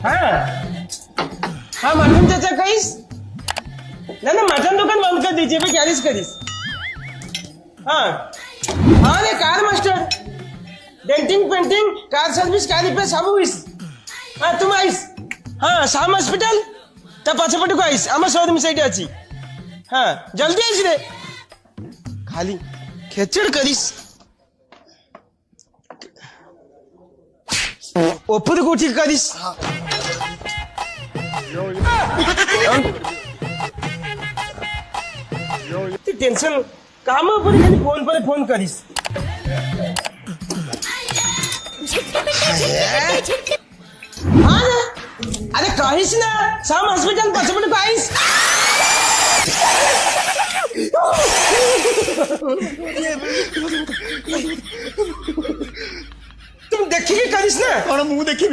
हाँ हाँ मटन चाचा कहीस ना मटन दुकान बंद कर दीजिए भाई क्या करीस। हाँ हाँ रे car master denting painting car service car repair सब हुईस। हाँ तुम आईस हाँ शाम हॉस्पिटल ता पछपट को आईस आम शोरूम सैड अच्छी। हाँ जल्दी आईस रे खाली खेचड़ करीस ऊपर को उठी करीस। टेंशन काम ऊपर खाली फोन पर फोन करीस। हाँ अरे कहीस ना शाम हॉस्पिटल पछपट को आईस। तुम देखिए करीस ना मुंह देखी